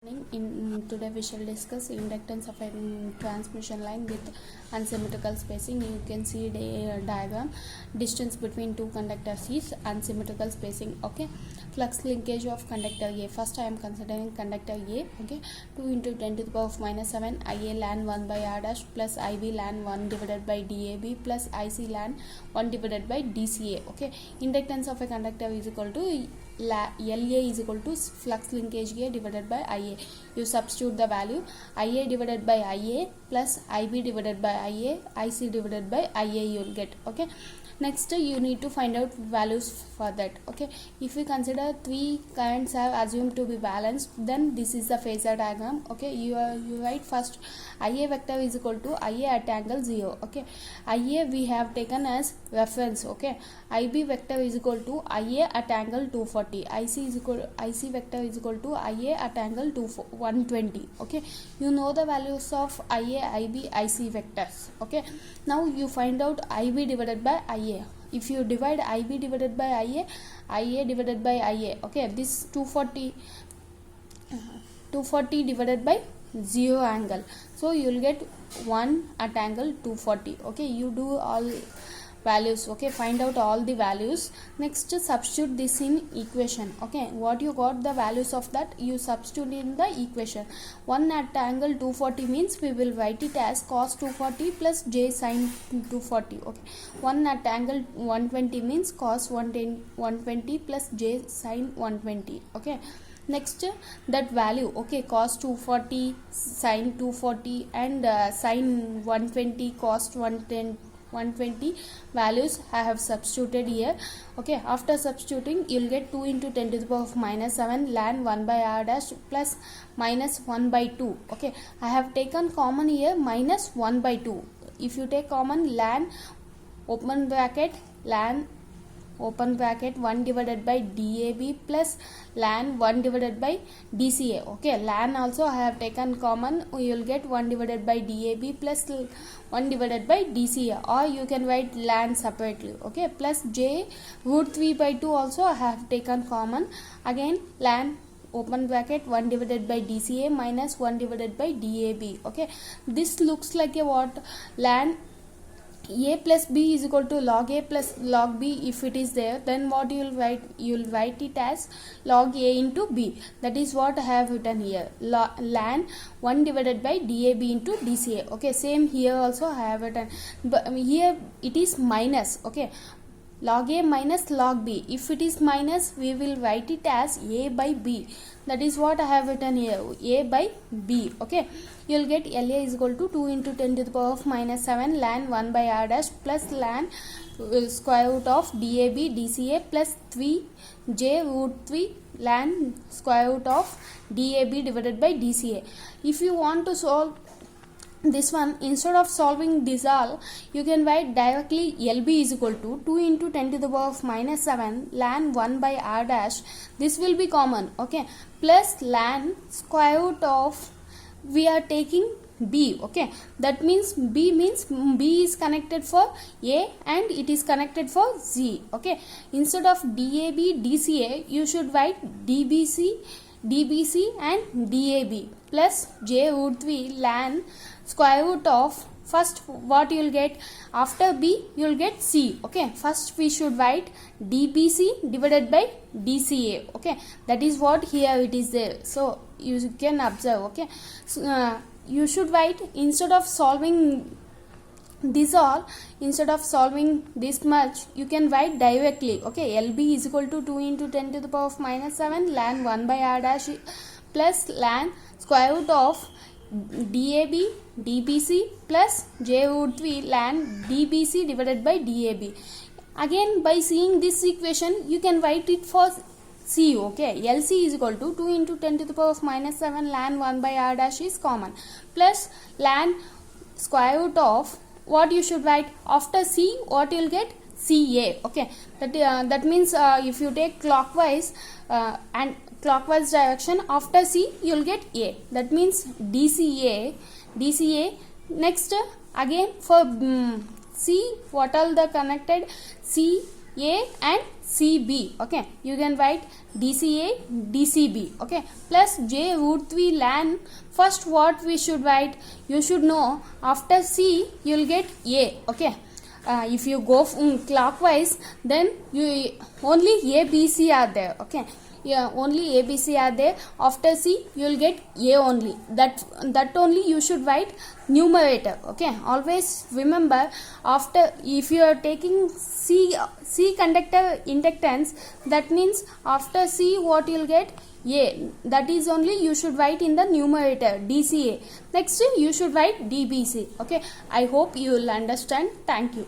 In today we shall discuss inductance of a transmission line with unsymmetrical spacing. You can see the diagram. Distance between two conductors is unsymmetrical spacing. Okay, flux linkage of conductor A. First I am considering conductor A. Okay, 2 into 10 to the power of minus 7 IA ln 1 by R dash plus IB ln 1 divided by DAB plus IC ln 1 divided by DCA. Okay, inductance of a conductor is equal to LA is equal to flux linkage A divided by IA. You substitute the value IA divided by IA plus IB divided by IA, IC divided by IA you will get. Okay, next you need to find out values for that. Okay, if we consider three currents are assumed to be balanced, then this is the phasor diagram. Okay, you write first IA vector is equal to IA at angle 0. Okay, IA we have taken as reference. Okay, IB vector is equal to IA at angle 240. IC vector is equal to IA at angle 120. Okay, you know the values of IA, IB, IC vectors. Okay, now you find out IB divided by IA. If you divide IB divided by IA divided by IA. Okay, this 240 divided by 0 angle, so you will get 1 at angle 240. Okay, you do all values. Okay, find out all the values. Next substitute this in equation. Okay, what you got the values of that you substitute in the equation. 1 at angle 240 means we will write it as cos 240 plus j sin 240. Okay, 1 at angle 120 means cos 120 plus j sin 120. Okay, next that value. Okay, cos 240, sin 240 and sin 120, cos 120 values I have substituted here. Okay, after substituting you will get 2 into 10 to the power of minus 7 ln 1 by R dash plus minus 1 by 2. Okay, I have taken common here minus 1 by 2. If you take common, ln open bracket ln open bracket 1 divided by DAB plus ln 1 divided by DCA. Okay, ln also I have taken common, you will get 1 divided by DAB plus 1 divided by DCA, or you can write ln separately. Okay, plus j root 3 by 2 also I have taken common. Again ln open bracket 1 divided by DCA minus 1 divided by DAB. Okay, this looks like a what? Ln A plus B is equal to log A plus log B. If it is there, then what you will write? You will write it as log A into B. That is what I have written here. Ln 1 divided by DAB into DCA. Okay, same here also I have written, but here it is minus. Okay, log A minus log B. If it is minus, we will write it as A by B. That is what I have written here, A by B. Okay, you will get LA is equal to 2 into 10 to the power of minus 7 ln 1 by R dash plus ln square root of DAB DCA plus 3 j root 3 ln square root of DAB divided by DCA. If you want to solve this one, instead of solving this all, you can write directly LB is equal to 2 into 10 to the power of minus 7 ln 1 by R dash. This will be common. Okay, plus ln square root of, we are taking B. Okay, that means B is connected for A and it is connected for Z. Okay, instead of DAB DCA, you should write DBC and DAB plus j root 3 ln square root of, first what you will get after B, you will get C. Okay, first we should write DBC divided by DCA. Okay, that is what here it is there, so you can observe. Okay, so, you should write, instead of solving this all, instead of solving this much, you can write directly. Okay, LB is equal to 2 into 10 to the power of minus 7 ln 1 by R dash plus ln square root of DAB DBC plus j root 3 ln DBC divided by DAB. Again, by seeing this equation, you can write it for C. Okay, LC is equal to 2 into 10 to the power of minus 7 ln 1 by R dash is common plus ln square root of, what you should write after C, what you will get? CA. Okay, that means if you take clockwise and clockwise direction, after C you will get A. That means DCA. Next again for C, what all the connected? C A and CB. Okay, you can write DCA, DCB. Okay, plus J root we learn first what we should write. You should know after C you'll get A. Okay, if you go clockwise, then you only A, B, C are there. Okay, yeah, only A, B, C are there. After C you'll get A only. That only you should write numerator. Okay, always remember, after if you are taking C conductor inductance, that means after C what you'll get A, that is only you should write in the numerator DCA. Next you should write DBC. Okay, I hope you will understand. Thank you.